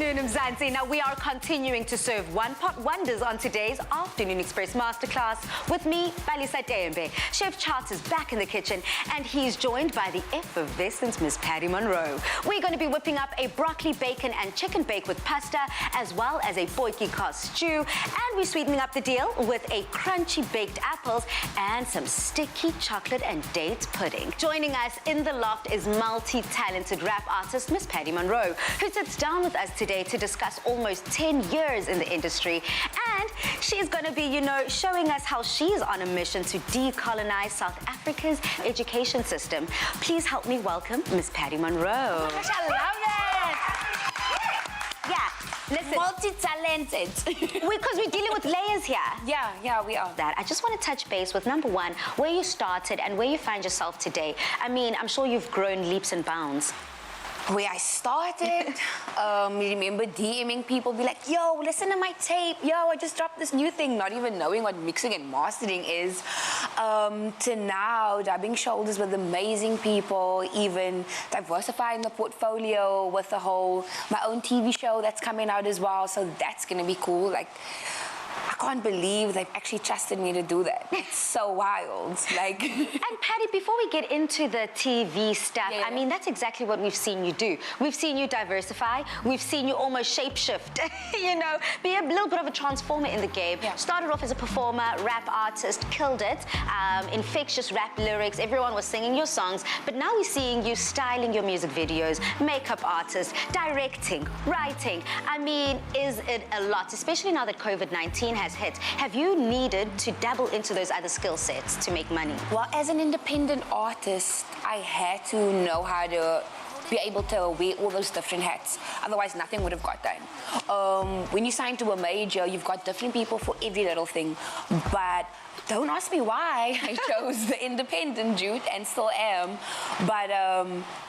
afternoon, Mzansi. Now, we are continuing to serve one-pot wonders on today's Afternoon Express Masterclass with me, Balisa Tembe. Chef Tjaart is back in the kitchen, and he's joined by the effervescent Miss Patty Monroe. We're going to be whipping up a broccoli, bacon, and chicken bake with pasta, as well as a potjie stew, and we're sweetening up the deal with a crunchy baked apples and some sticky chocolate and dates pudding. Joining us in the loft is multi-talented rap artist Miss Patty Monroe, who sits down with us today to discuss almost 10 years in the industry. And she's going to be, showing us how she's on a mission to decolonize South Africa's education system. Please help me welcome Miss Patty Monroe. Oh my gosh, I love it! Yeah, listen. Multi-talented. Because we're dealing with layers here. Yeah, we are. I just want to touch base with, number one, where you started and where you find yourself today. I mean, I'm sure you've grown leaps and bounds. Where I started, remember DMing people, be like, yo, listen to my tape. Yo, I just dropped this new thing, not even knowing what mixing and mastering is. To now, rubbing shoulders with amazing people, even diversifying the portfolio with my own TV show that's coming out as well. So that's going to be cool. Like, I can't believe they've actually trusted me to do that. It's so wild. Like. And Patty, before we get into the TV stuff, Yeah. I mean, that's exactly what we've seen you do. We've seen you diversify. We've seen you almost shapeshift, be a little bit of a transformer in the game. Yeah. Started off as a performer, rap artist, killed it, infectious rap lyrics, everyone was singing your songs, but now we're seeing you styling your music videos, makeup artist, directing, writing. I mean, is it a lot, especially now that COVID-19 has hit? Have you needed to dabble into those other skill sets to make money? Well, as an independent artist, I had to know how to be able to wear all those different hats. Otherwise, nothing would have got done. When you sign to a major, you've got different people for every little thing. But don't ask me why I chose the independent route and still am. But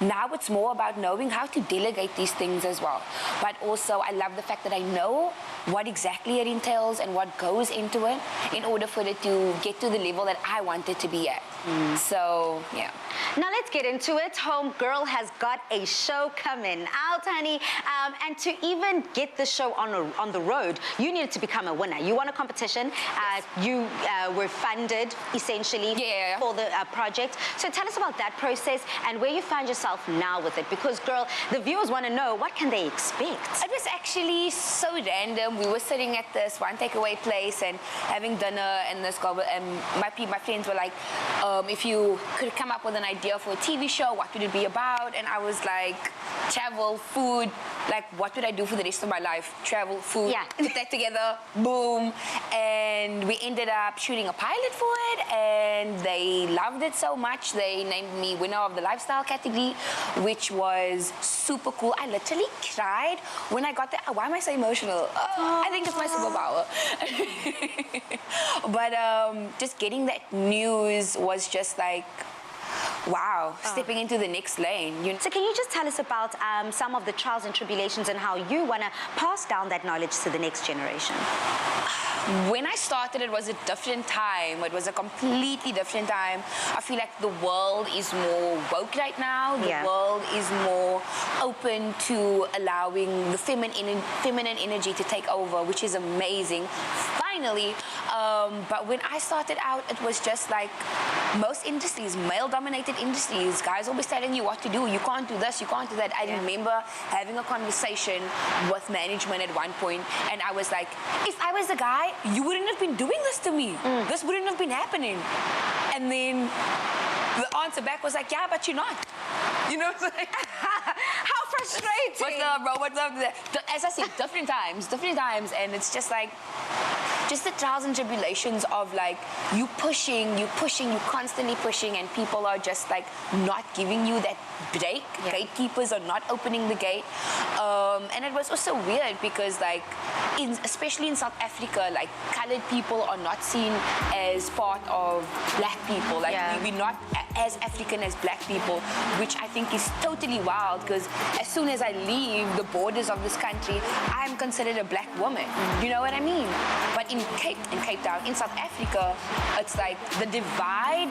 now it's more about knowing how to delegate these things as well. But also, I love the fact that I know what exactly it entails and what goes into it in order for it to get to the level that I want it to be at. So, yeah. Now let's get into it. Homegirl has got a show coming out, honey. And to even get the show on the road, you needed to become a winner. You won a competition. You were funded, essentially, for the project. So tell us about that process and where you find yourself now with it. Because, girl, the viewers want to know, what can they expect? It was actually so random. We were sitting at this one takeaway place and having dinner, and my friends were like, if you could come up with an idea for a TV show, what would it be about? And I was like, travel, food. Like, what would I do for the rest of my life? Travel, food, Yeah. put that together, boom. And we ended up shooting a pilot for it, and they loved it so much, they named me winner of the lifestyle category, which was super cool. I literally cried when I got there. Why am I so emotional? I think it's my superpower. But just getting that news was just like, wow, stepping into the next lane. So can you just tell us about some of the trials and tribulations and how you want to pass down that knowledge to the next generation? When I started, it was a different time. It was a completely different time. I feel like the world is more woke right now. The world is more open to allowing the feminine energy to take over, which is amazing, finally. But when I started out, it was just like most industries, male-dominated industries, guys always telling you what to do. You can't do this, you can't do that. I remember having a conversation with management at one point, and I was like, if I was a guy, you wouldn't have been doing this to me. This wouldn't have been happening. And then the answer back was like, yeah, but you're not. It's like, How frustrating. What's up, bro? What's up? As I said, different times, and it's just like, just the trials and tribulations of like you constantly pushing, and people are just like not giving you that break. Gatekeepers are not opening the gate, and it was also weird because like especially in South Africa, like colored people are not seen as part of black people. Like we're not as African as black people, which I think is totally wild, because as soon as I leave the borders of this country, I'm considered a black woman. You know what I mean? But in Cape Town, in South Africa, it's like the divide,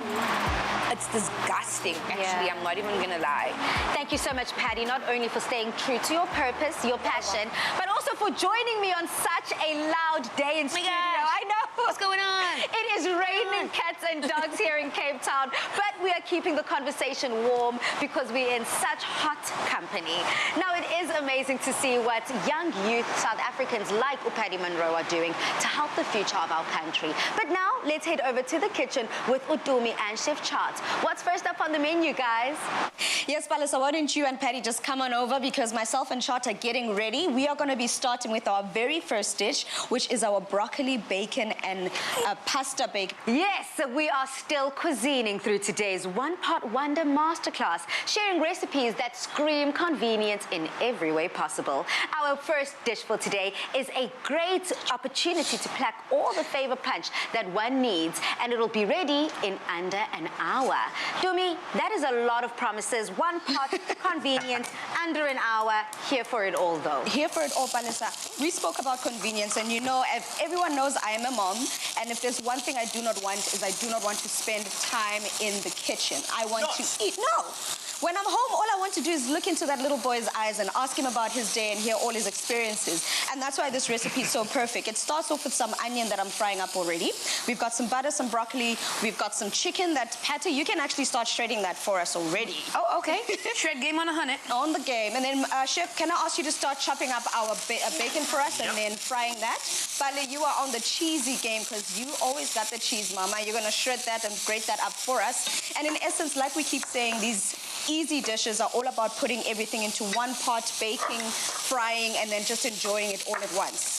it's disgusting, actually. Yeah. I'm not even gonna lie. Thank you so much, Patty, not only for staying true to your purpose, your passion, but also for joining me on such a loud day in studio. I know. What's going on? It is raining cats and dogs here in Cape Town, but we are keeping the conversation warm because we're in such hot company. Now, it is amazing to see what young youth South Africans like Upadi Monroe are doing to help the future of our country. But now, let's head over to the kitchen with Utumi and Chef Tjaart. What's first up on the menu, guys? Yes, Palisa, why don't you and Patty just come on over, because myself and Tjaart are getting ready. We are going to be starting with our very first dish, which is our broccoli, bacon, and pasta bake. Yes, we are still cuisining through today's One Pot Wonder Masterclass, sharing recipes that scream convenience in every way possible. Our first dish for today is a great opportunity to pack all the flavor punch that one needs, and it'll be ready in under an hour. Dumi, that is a lot of promises. One pot, convenient, under an hour. Here for it all, though. Here for it all, Palisa. We spoke about convenience, and you know, if everyone knows I am a mom, and if there's one thing I do not want, is I do not want to spend time in the kitchen. I want to eat. No! When I'm home, all I want to do is look into that little boy's eyes and ask him about his day and hear all his experiences. And that's why this recipe is so perfect. It starts off with some onion that I'm frying up already. We've got some butter, some broccoli. We've got some chicken that, Patty, you can actually start shredding that for us already. Oh, okay. Shred game on 100. On the game. And then, Chef, can I ask you to start chopping up our bacon for us and then frying that? Bale, you are on the cheesy game because you always got the cheese, Mama. You're going to shred that and grate that up for us. And in essence, like we keep saying, these easy dishes are all about putting everything into one pot, baking, frying, and then just enjoying it all at once.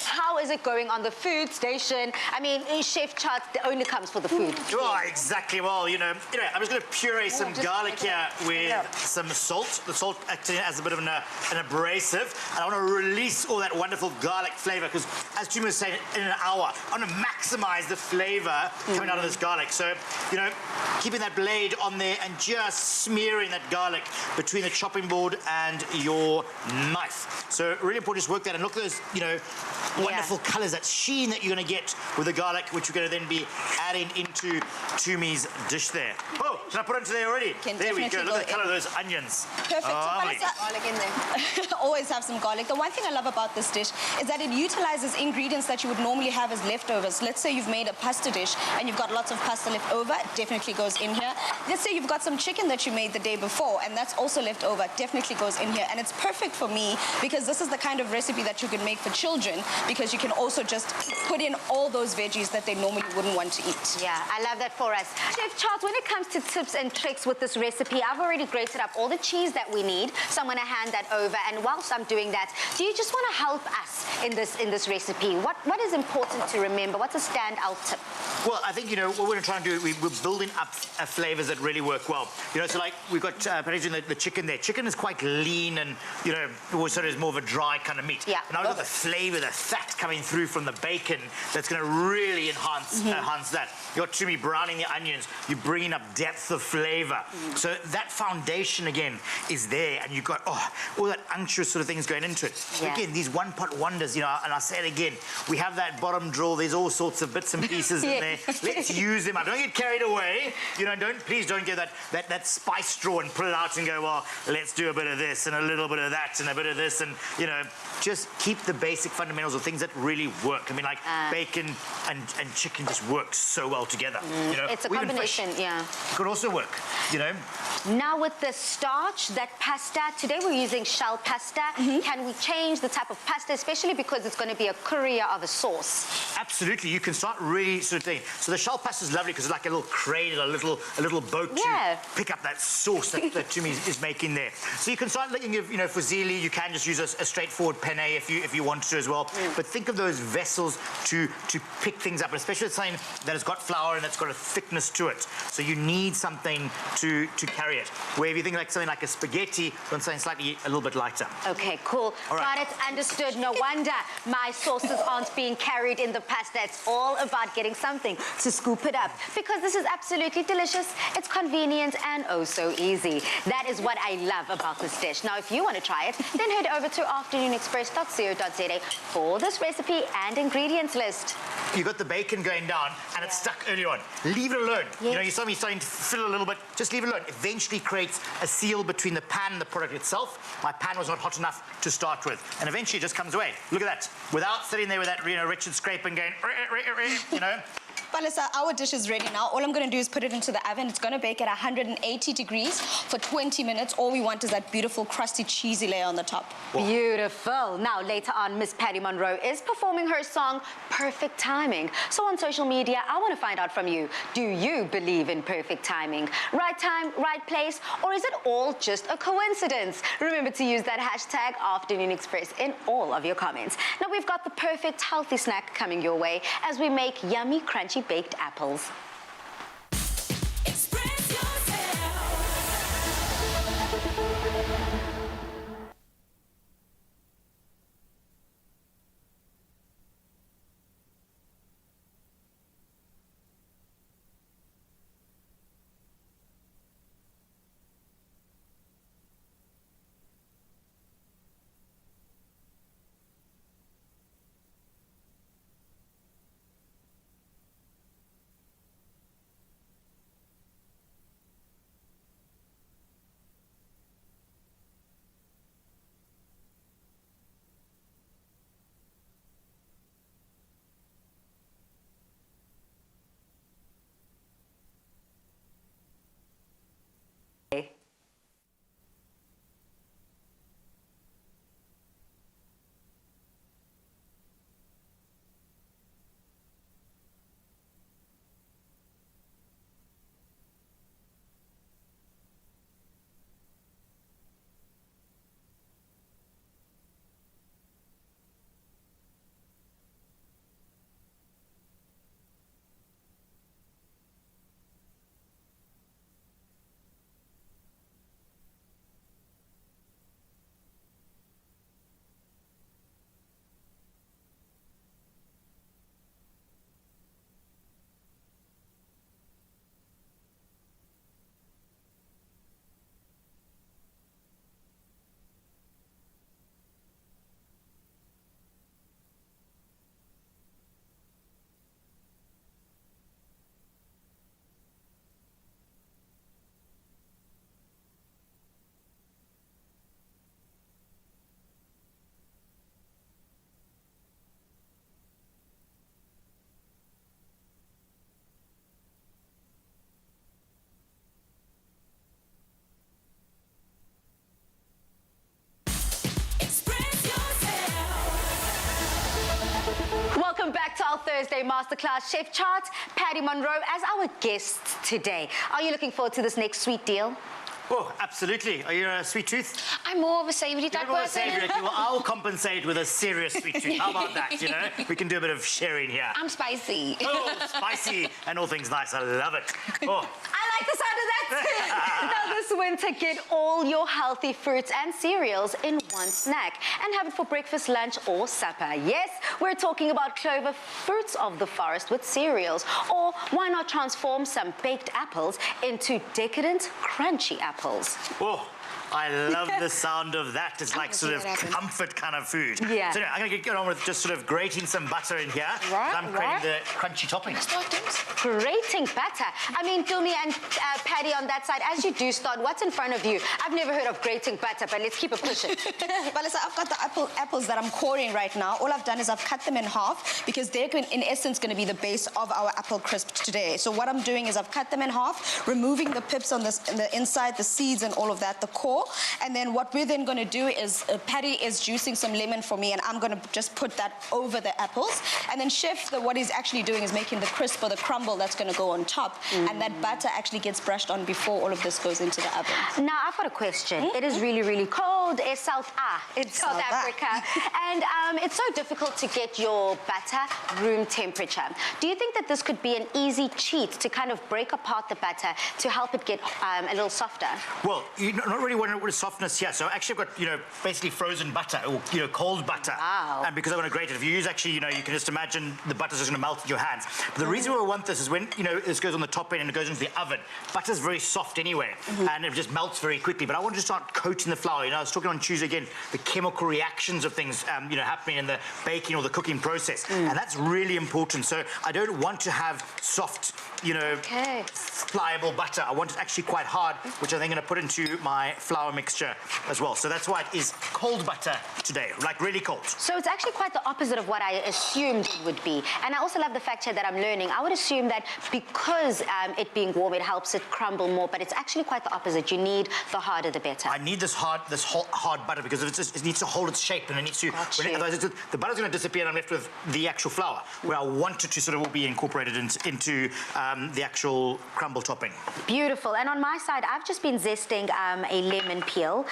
How is it going on the food station? I mean, Chef Tjaart only comes for the food. Oh, exactly. Well, you know, I'm just going to puree some garlic here with some salt. The salt acting as a bit of an abrasive. And I want to release all that wonderful garlic flavor because, as Jim was saying, in an hour, I want to maximize the flavor coming out of this garlic. So, you know, keeping that blade on there and just smearing that garlic between the chopping board and your knife. So, really important to work that and look at those, you know, wonderful colours, that sheen that you're going to get with the garlic, which we're going to then be adding into Tumi's dish there. Oh, should I put it into there already? There we go. Look at the colour of those onions. Perfect. Lovely. So garlic in there. Always have some garlic. The one thing I love about this dish is that it utilizes ingredients that you would normally have as leftovers. Let's say you've made a pasta dish and you've got lots of pasta left over. It definitely goes in here. Let's say you've got some chicken that you made the day before and that's also left over. It definitely goes in here. And it's perfect for me because this is the kind of recipe that you can make for children, because you can also just put in all those veggies that they normally wouldn't want to eat. Yeah, I love that for us. Chef Tjaart, when it comes to tips and tricks with this recipe, I've already grated up all the cheese that we need, so I'm going to hand that over. And whilst I'm doing that, do you just want to help us in this recipe? What is important to remember? What's a standout tip? Well, I think, you know, what we're going to try and do, we're building up flavours that really work well. You know, so like we've got the chicken there. Chicken is quite lean and, you know, also is more of a dry kind of meat. Yeah. And I've got the flavour, the fat coming through from the bacon that's going to really enhance that. You're Tumi browning the onions. You're bringing up depth of flavour. So that foundation, again, is there. And you've got, all that unctuous sort of things going into it. Yeah. Again, these one-pot wonders, you know, and I'll say it again, we have that bottom drawer. There's all sorts of bits and pieces in there. Let's use them up. Don't get carried away. You know, please don't get that spice drawer and pull it out and go, well, let's do a bit of this and a little bit of that and a bit of this. And, you know, just keep the basic fundamentals of things that really work. I mean, like bacon and chicken just work so well together. You know, it's a combination, yeah. It could also work, you know. Now with the starch, that pasta, today we're using shell pasta. Can we change the type of pasta, especially because it's going to be a courier of a sauce? Absolutely, you can start really sort of thing. So the shell pasta is lovely because it's like a little cradle, a little boat to pick up that sauce that Tumi is making there. So you can start letting, you know, for zili, you can just use a straightforward penne if you want to as well. But think of those vessels to pick things up, and especially something that has got flour and that's got a thickness to it. So you need something to carry it. Where if you think like something like a spaghetti, then something slightly a little bit lighter. Okay, cool. All right. Got it, understood. No wonder my sauces aren't being carried in the pasta. It's all about getting something to scoop it up, because this is absolutely delicious. It's convenient and oh so easy. That is what I love about this dish. Now, if you want to try it, then head over to afternoonexpress.co.za for the this recipe and ingredients list. You got the bacon going down and it's stuck early on. Leave it alone. Yes. You know, you saw me starting to fill a little bit. Just leave it alone. Eventually creates a seal between the pan and the product itself. My pan was not hot enough to start with. And eventually it just comes away. Look at that. Without sitting there with that, Richard scrape and going, you know. Palisa, our dish is ready now. All I'm going to do is put it into the oven. It's going to bake at 180 degrees for 20 minutes. All we want is that beautiful, crusty, cheesy layer on the top. Beautiful. Now, later on, Miss Patty Monroe is performing her song, Perfect Timing. So on social media, I want to find out from you, do you believe in perfect timing? Right time, right place, or is it all just a coincidence? Remember to use that hashtag Afternoon Express in all of your comments. Now, we've got the perfect healthy snack coming your way as we make yummy, crunchy baked apples. Express yourself. Welcome back to our Thursday Masterclass. Chef Tjaart, Patty Monroe as our guests today. Are you looking forward to this next sweet deal? Oh, absolutely. Are you a sweet tooth? I'm more of a savoury type You're more person. savoury. Well, I'll compensate with a serious sweet tooth. How about that, you know? We can do a bit of sharing here. I'm spicy. Oh, spicy and all things nice. I love it. Oh. I like the sound of that too. Now this winter, get all your healthy fruits and cereals in one snack and have it for breakfast, lunch or supper. Yes, we're talking about Clover Fruits of the Forest with cereals. Or why not transform some baked apples into decadent, crunchy apples? Oh, I love the sound of that. It's like sort of comfort kind of food. Yeah. So anyway, I'm going to get on with just sort of grating some butter in here. Right, I'm creating the crunchy topping. Grating butter. I mean, Dumi and Patty on that side, as you do start, what's in front of you? I've never heard of grating butter, but let's keep it pushing. Palisa, I've got the apples that I'm coring right now. All I've done is I've cut them in half because they're, in essence, going to be the base of our apple crisp today. So what I'm doing is I've cut them in half, removing the pips on this, the inside, the seeds and all of that, the core. And then what we're then going to do is Patty is juicing some lemon for me, and I'm going to just put that over the apples. And then Chef, what he's actually doing is making the crisp or the crumble that's going to go on top. And that butter actually gets brushed on before all of this goes into the oven. Now, I've got a question. It is really, really cold in South Africa. And it's so difficult to get your butter room temperature. Do you think that this could be an easy cheat to kind of break apart the butter to help it get a little softer? Well, you not really want want a softness here. So actually I've got, basically frozen butter or, cold butter. Wow. And because I want to grate it, if you use actually, you can just imagine the butter's just going to melt in your hands. But the reason why we want this is when, this goes on the top end and it goes into the oven, butter's very soft anyway, and it just melts very quickly. But I want to start coating the flour. I was talking on Tuesday again, the chemical reactions of things, happening in the baking or the cooking process. And that's really important. So I don't want to have soft, pliable butter. I want it actually quite hard, which I think I'm going to put into my flour mixture as well. So that's why it is cold butter today, like really cold. So it's actually quite the opposite of what I assumed it would be. And I also love the fact here that I'm learning. I would assume that because it being warm, it helps it crumble more, but it's actually quite the opposite. You need the harder the better. I need this hard butter because it needs to hold its shape and it needs to, otherwise the butter's going to disappear and I'm left with the actual flour, where I want it to sort of all be incorporated into the actual crumble topping. Beautiful. And on my side, I've just been zesting a lemon peel.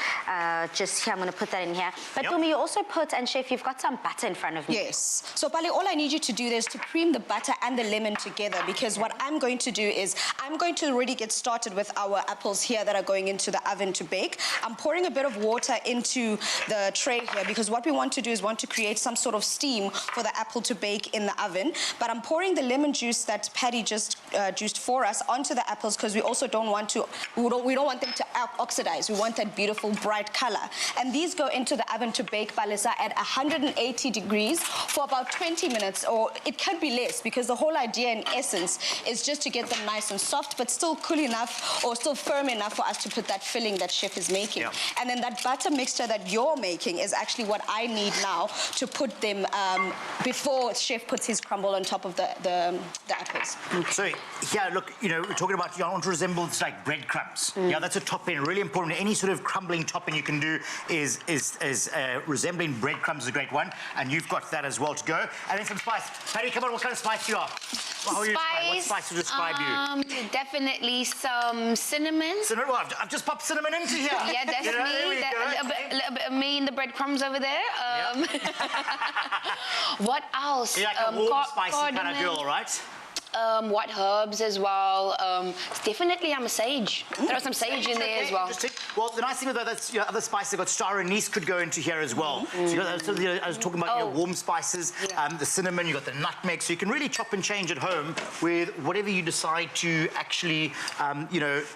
Just here, I'm going to put that in here. But Dumi, you also put, and Chef, you've got some butter in front of me. Yes. So, Pali, all I need you to do is to cream the butter and the lemon together, because what I'm going to do is I'm going to already get started with our apples here that are going into the oven to bake. I'm pouring a bit of water into the tray here because what we want to do is want to create some sort of steam for the apple to bake in the oven. But I'm pouring the lemon juice that Patty just juiced for us onto the apples because we also don't want to, we don't want them to oxidize. We want that beautiful bright color. And these go into the oven to bake, Balisa, at 180 degrees for about 20 minutes, or it can be less because the whole idea in essence is just to get them nice and soft but still cool enough or still firm enough for us to put that filling that Chef is making. And then that butter mixture that you're making is actually what I need now to put them before Chef puts his crumble on top of the apples. So here, look, we're talking about you want to resemble it's like breadcrumbs. Yeah, that's a topping, really important. Any sort of crumbling topping you can do is resembling breadcrumbs is a great one, and you've got that as well to go. And then some spice. Patty, come on, what kind of spice you are? What spice would describe you? Definitely some cinnamon. Cinnamon? Well, I've just popped cinnamon into here. Yeah, definitely. A little bit of me in the breadcrumbs over there. What else? You're like a warm, spicy kind of girl, right? White herbs as well. Definitely, I'm a sage. Throw some sage in there as well. Well, the nice thing about that's other spices, they've got star anise could go into here as well. So you got, I was talking about your warm spices, the cinnamon, you got the nutmeg, so you can really chop and change at home with whatever you decide to actually,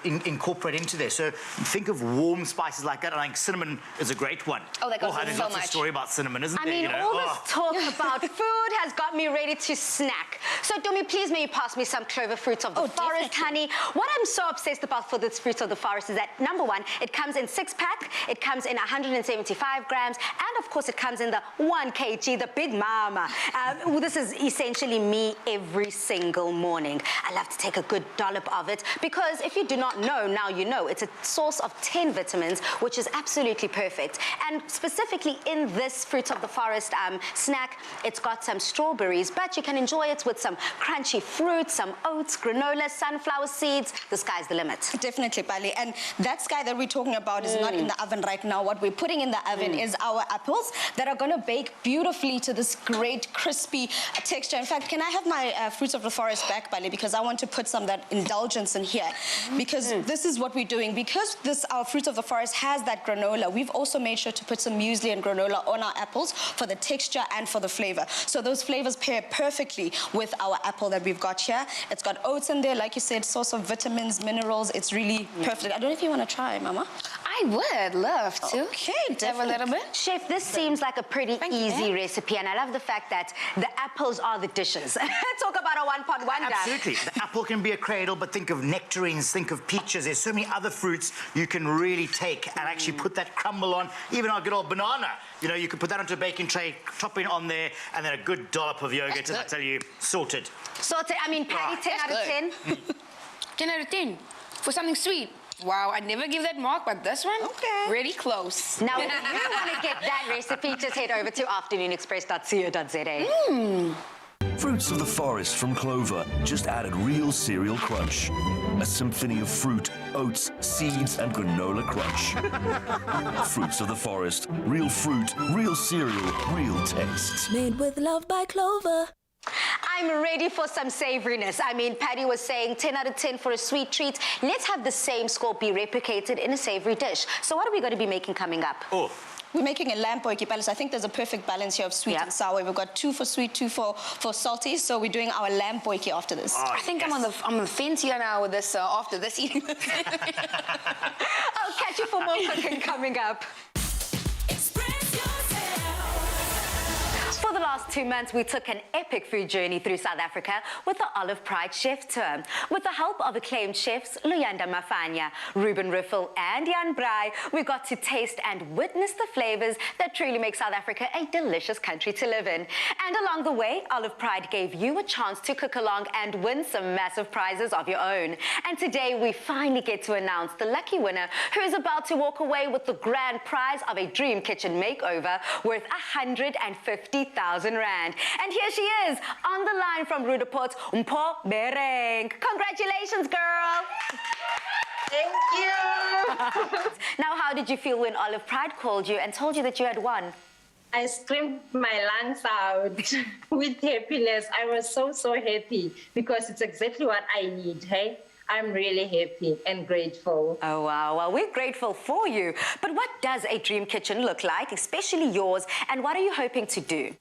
incorporate into there. So think of warm spices like that. I think cinnamon is a great one. Oh, that goes so much. There's lots of story about cinnamon, isn't there? I mean, all this talk about food has got me ready to snack. So, Dumi, please may you pass me some clover fruits of the forest, honey. What I'm so obsessed about for this fruits of the forest is that, number one, it comes in 6-pack, it comes in 175 grams, and of course it comes in the 1 kg, the big mama. This is essentially me every single morning. I love to take a good dollop of it because if you do not know, now you know. It's a source of 10 vitamins, which is absolutely perfect. And specifically in this fruits of the forest snack, it's got some strawberries, but you can enjoy it with some crunchy fruit, some oats, granola, sunflower seeds. The sky's the limit. Definitely, Pali. And that sky that we're talking about is not in the oven right now. What we're putting in the oven is our apples that are going to bake beautifully to this great crispy texture. In fact, can I have my fruits of the forest back, Pali? Because I want to put some of that indulgence in here. Because this is what we're doing. Because our fruits of the forest has that granola, we've also made sure to put some muesli and granola on our apples for the texture and for the flavor. So those flavors pair perfectly with our apple that we've got here. It's got oats in there, like you said, source of vitamins, minerals. It's really perfect. I don't know if you want to try, Mama. I would love to. Okay, have a little bit. Chef, this seems like a pretty easy recipe, and I love the fact that the apples are the dishes. Talk about a one-pot wonder. Absolutely. The apple can be a cradle, but think of nectarines, think of peaches. There's so many other fruits you can really take and actually put that crumble on. Even our good old banana. You can put that onto a baking tray, topping on there, and then a good dollop of yogurt, and I tell you, sorted. Sorted. I mean, Patty, 10 out of 10. 10 out of 10. For something sweet. Wow, I'd never give that mark, but this one, really close. Now, if you want to get that recipe, just head over to afternoonexpress.co.za. Fruits of the forest from Clover just added real cereal crunch. A symphony of fruit, oats, seeds, and granola crunch. Fruits of the forest. Real fruit, real cereal, real taste. Made with love by Clover. I'm ready for some savoriness. I mean, Patty was saying 10 out of 10 for a sweet treat. Let's have the same score be replicated in a savory dish. So what are we going to be making coming up? Oh. We're making a lamb potjie balance. I think there's a perfect balance here of sweet and sour. We've got 2 for sweet, 2 for salty. So we're doing our lamb potjie after this. Oh, I think I'm on the fence here now with this after this eating. I'll catch you for more cooking coming up. For the last 2 months, we took an epic food journey through South Africa with the Olive Pride Chef Tour. With the help of acclaimed chefs Luyanda Mafanya, Ruben Riffel and Jan Braai, we got to taste and witness the flavors that truly make South Africa a delicious country to live in. And along the way, Olive Pride gave you a chance to cook along and win some massive prizes of your own. And today, we finally get to announce the lucky winner who is about to walk away with the grand prize of a dream kitchen makeover worth 150,000 rand. And here she is, on the line from Rudaport, Mpho Bereng. Congratulations, girl. Thank you. Now, how did you feel when Olive Pride called you and told you that you had won? I screamed my lungs out with happiness. I was so happy because it's exactly what I need, hey? I'm really happy and grateful. Oh, wow. Well, we're grateful for you. But what does a dream kitchen look like, especially yours, and what are you hoping to do?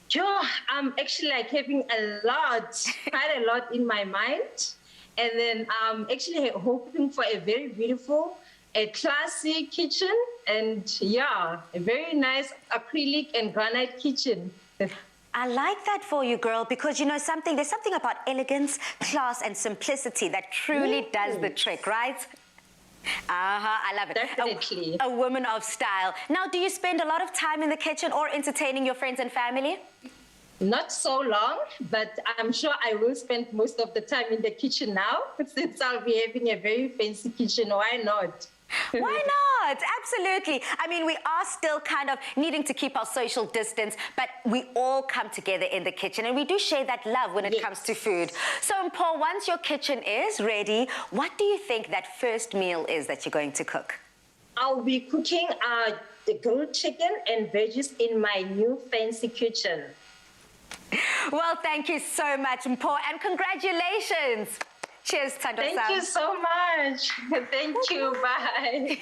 Joe, I'm actually like having quite a lot in my mind. And then I'm actually hoping for a very beautiful, a classy kitchen. And yeah, a very nice acrylic and granite kitchen. I like that for you, girl, because you know something, there's something about elegance, class, and simplicity that truly does the trick, right? I love it. Definitely. A woman of style. Now, do you spend a lot of time in the kitchen or entertaining your friends and family? Not so long, but I'm sure I will spend most of the time in the kitchen now, since I'll be having a very fancy kitchen. Why not? Why not? Absolutely. I mean, we are still kind of needing to keep our social distance, but we all come together in the kitchen and we do share that love when it comes to food. So, Paul, once your kitchen is ready, what do you think that first meal is that you're going to cook? I'll be cooking the grilled chicken and veggies in my new fancy kitchen. Well, thank you so much, Paul, and congratulations. Cheers, Tando. Thank you so much. Thank you. Bye.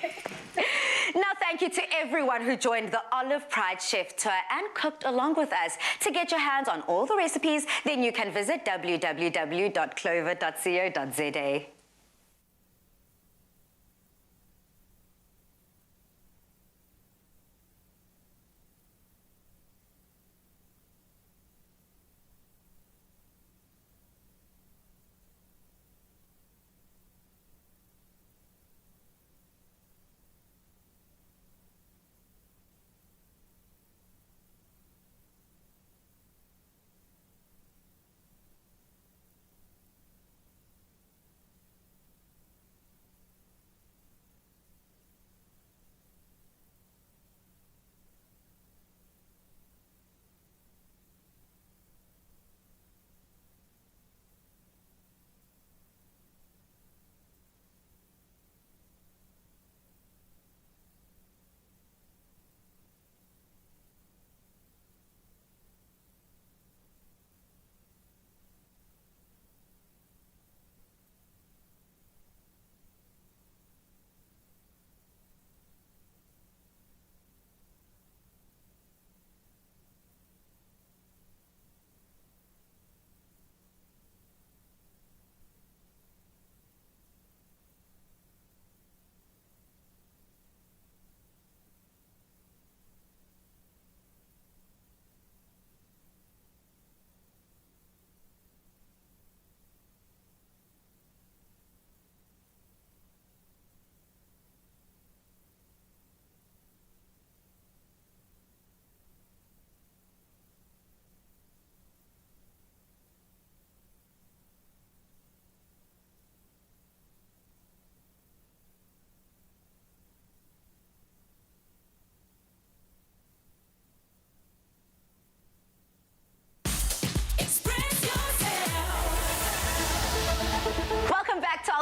Now, thank you to everyone who joined the Olive Pride Chef Tour and cooked along with us. To get your hands on all the recipes, then you can visit www.clover.co.za.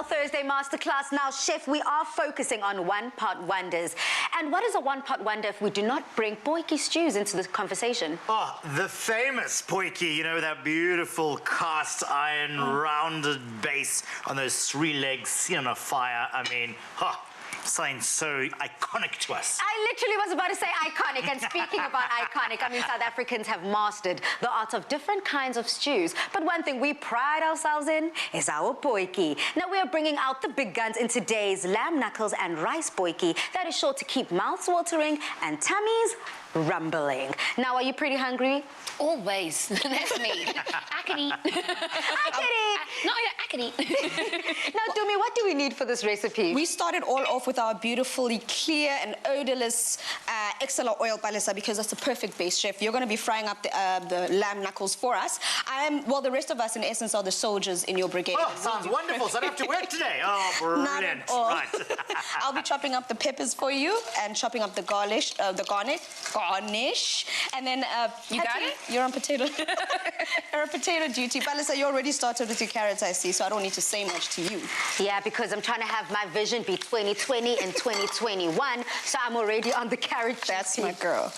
Thursday masterclass. Now, Chef, we are focusing on one-pot wonders. And what is a one-pot wonder if we do not bring potjie stews into the conversation? Oh, the famous potjie, you know, that beautiful cast iron rounded base on those 3 legs, seen on a fire. I mean, something so iconic to us. I literally was about to say iconic, and speaking about iconic, I mean, South Africans have mastered the art of different kinds of stews, but one thing we pride ourselves in is our potjie. Now, we are bringing out the big guns in today's lamb knuckles and rice potjie that is sure to keep mouths watering and tummies rumbling. Now, are you pretty hungry? Always. That's me. I can eat. I can eat. No, I can eat. Now, Dumi, what do we need for this recipe? We started all off with our beautifully clear and odorless XLR oil balisa because that's the perfect base, chef. You're going to be frying up the lamb knuckles for us. Well, the rest of us, in essence, are the soldiers in your brigade. Oh, sounds wonderful. So I don't have to work today. Oh, brilliant. Right. I'll be chopping up the peppers for you and chopping up the garnish, and then You got it? You're on potato. You're on potato duty. Balisa, you already started with your carrots, I see, so I don't need to say much to you. Yeah, because I'm trying to have my vision be 2020 and 2021, so I'm already on the carrot. That's my girl.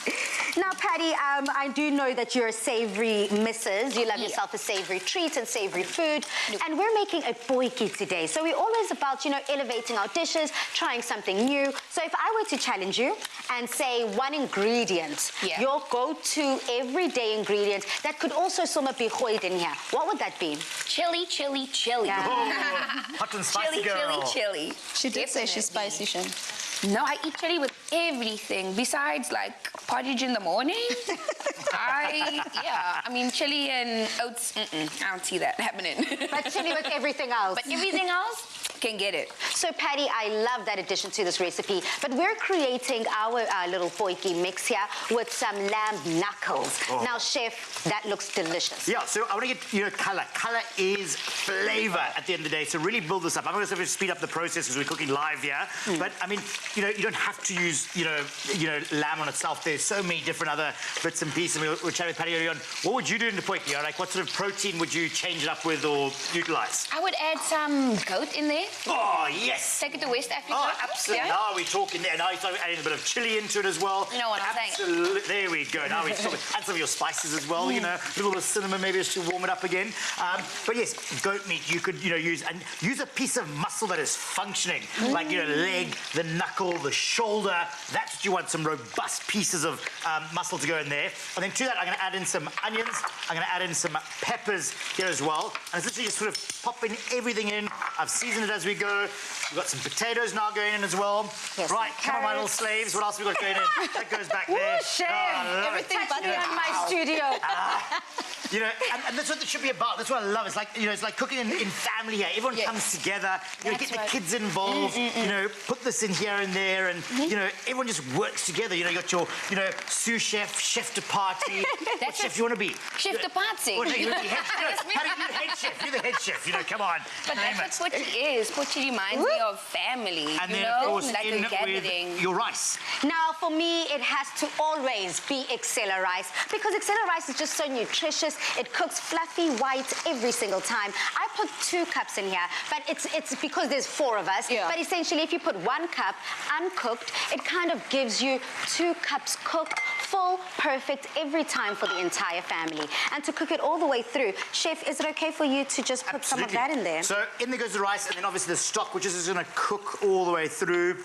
Now, Patty, I do know that you're a savory missus. You love yourself a savory treat and savory food. And we're making a potjie today. So we're always about, you know, elevating our dishes, trying something new. So if I were to challenge you and say one ingredient, your go-to everyday ingredient that could also somewhat be hoid in here, what would that be? Chili, chili, chili. Yeah. Oh, hot and spicy girl. Chili. She did say she's spicy, Shem. No, I eat chili with everything besides like porridge in the morning. I mean, chili and oats, I don't see that happening. But chili with everything else. But everything else, can get it. So, Patty, I love that addition to this recipe, but we're creating our little potjie mix here with some lamb knuckles. Oh. Now, chef, that looks delicious. Yeah, so I want to get, you know, colour. Colour is flavour at the end of the day, so really build this up. I'm going to speed up the process because we're cooking live here, but, I mean, you know, you don't have to use, you know, lamb on itself. There's so many different other bits and pieces. We were chatting with Patty earlier on. What would you do in the potjie? Like, what sort of protein would you change it up with or utilise? I would add some goat in there. Oh, yes. Take it to West Africa. Oh, absolutely. Yeah. Now we're talking there. Now you're adding a bit of chili into it as well. You know what I'm saying. Absolutely. There we go. Now we're talking. Add some of your spices as well, you know, a little bit of cinnamon maybe just to warm it up again. But yes, goat meat you could, you know, use a piece of muscle that is functioning, like, you know, leg, the knuckle, the shoulder. That's what you want, some robust pieces of muscle to go in there. And then to that, I'm going to add in some onions. I'm going to add in some peppers here as well. And it's literally just sort of popping everything in. I've seasoned it as we go. We've got some potatoes now going in as well. Yes, right, come on, my little slaves. What else have we got going in? That goes back there. Ooh, chef. Everything but me on my studio. You know, and that's what it should be about. That's what I love. It's like, you know, it's like cooking in family here. Everyone comes together. You know, get the kids involved. You know, put this in here and there, and you know, everyone just works together. You know, you got your, you know, sous chef, chef de partie. What chef you want to be? Chef de partie. Oh, no, you're the head chef. How do you be the head chef? You're the head chef. You know, come on. But that's what potjie is. Potjie reminds me of family. And you then, know, of course, like in a gathering. with your rice. Now, for me, it has to always be Excella rice because Excella rice is just so nutritious. It cooks fluffy white every single time. I put 2 cups in here, but it's because there's 4 of us. Yeah. But essentially, if you put 1 cup uncooked, it kind of gives you 2 cups cooked, full, perfect every time for the entire family. And to cook it all the way through, chef, is it okay for you to just put some of that in there? So in there goes the rice, and then obviously the stock, which is just going to cook all the way through.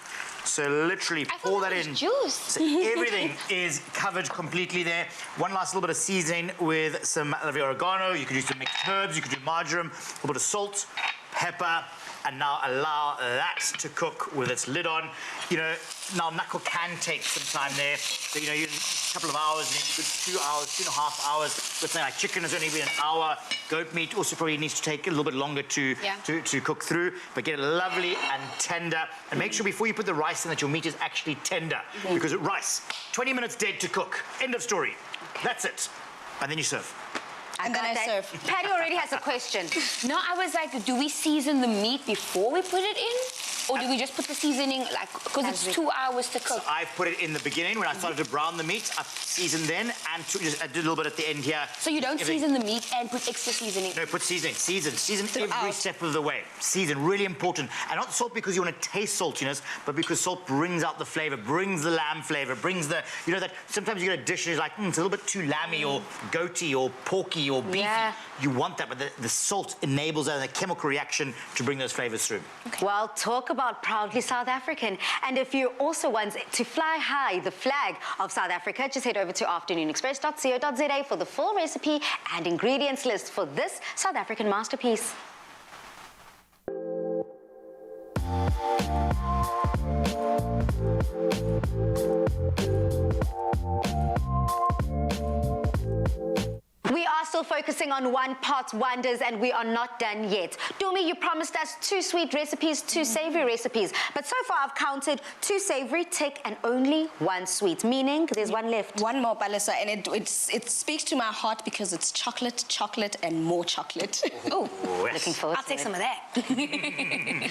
So literally pour that in. Juice. So everything is covered completely there. One last little bit of seasoning with some oregano. You could use some mixed herbs. You could do marjoram, a little bit of salt, pepper, and now allow that to cook with its lid on. You know, now knuckle can take some time there. So, you know, a couple of hours, maybe 2 hours, 2.5 hours. But something like chicken is only been an hour. Goat meat also probably needs to take a little bit longer to cook through. But get it lovely and tender. And make sure before you put the rice in that your meat is actually tender. Because rice, 20 minutes dead to cook. End of story. That's it. And then you serve. And then I serve. Patty already has a question. No, I was like, do we season the meat before we put it in? Or do we just put the seasoning, like, because it's 2 hours to cook? So I've put it in the beginning when I started to brown the meat. I've seasoned then, and I did a little bit at the end here. So you don't season the meat and put extra seasoning? No, put seasoning. Season every step of the way. Season, really important. And not salt because you want to taste saltiness, but because salt brings out the flavor, brings the lamb flavor, brings the, you know, that sometimes you get a dish and it's like, it's a little bit too lamby or goaty or porky or beefy. Yeah. You want that, but the salt enables that and the chemical reaction to bring those flavors through. Okay. Well, talk about proudly South African. And if you also want to fly high the flag of South Africa, just head over to afternoonexpress.co.za for the full recipe and ingredients list for this South African masterpiece. We are still focusing on one-pot wonders, and we are not done yet. Dumi, you promised us 2 sweet recipes, 2 savory recipes, but so far I've counted 2 savory, tick, and only 1 sweet, meaning there's 1 left. One more, Palisa, and it speaks to my heart because it's chocolate, chocolate, and more chocolate. Oh, looking forward I'll to take it. some of that.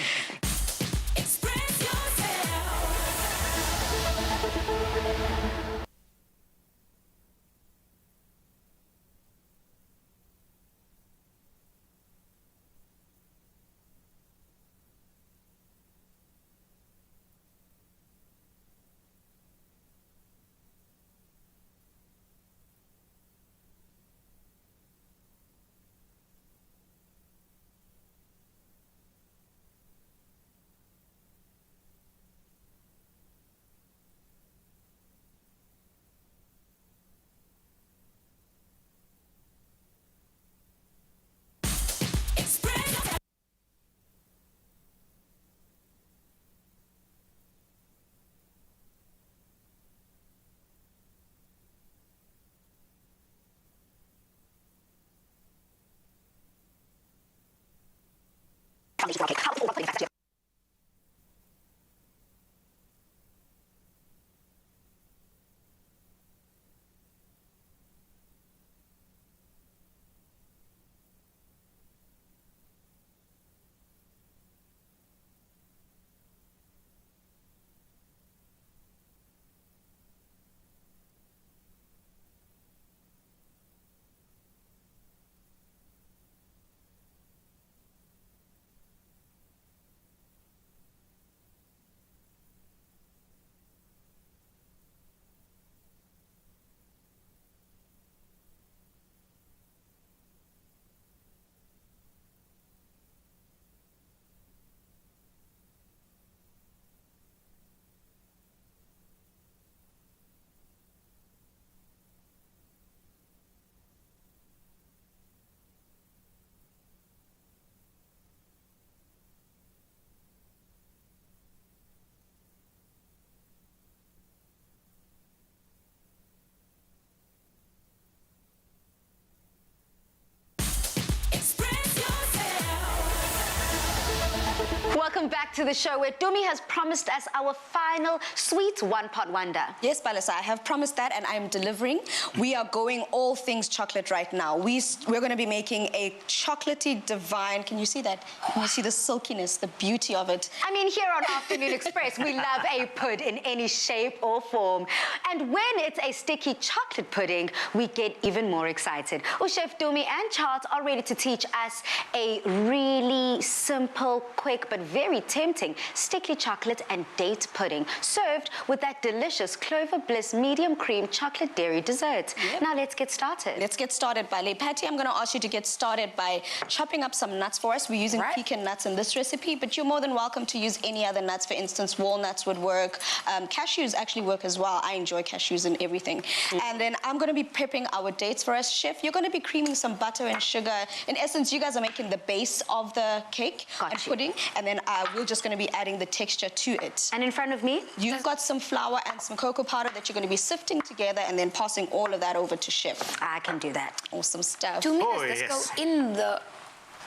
Welcome back to the show where Dumi has promised us our final sweet one-pot wonder. Yes, Palisa, I have promised that, and I'm delivering. We are going all things chocolate right now. We're going to be making a chocolatey divine. Can you see that? Can you see the silkiness, the beauty of it? I mean, here on Afternoon Express, we love a pud in any shape or form. And when it's a sticky chocolate pudding, we get even more excited. Well, Chef Dumi and Tjaart are ready to teach us a really simple, quick, but very tempting sticky chocolate and date pudding, served with that delicious Clover Bliss medium cream chocolate dairy dessert. Yep. Now let's get started. Let's get started, Bali. Patty, I'm going to ask you to get started by chopping up some nuts for us. We're using pecan nuts in this recipe, but you're more than welcome to use any other nuts. For instance, walnuts would work. Cashews actually work as well. I enjoy cashews in everything. And then I'm going to be prepping our dates for us. Chef, you're going to be creaming some butter and sugar. In essence, you guys are making the base of the cake and pudding, and then we're just going to be adding the texture to it. And in front of me, you've got some flour and some cocoa powder that you're going to be sifting together and then passing all of that over to Chef. I can do that. Awesome stuff. To me, does this go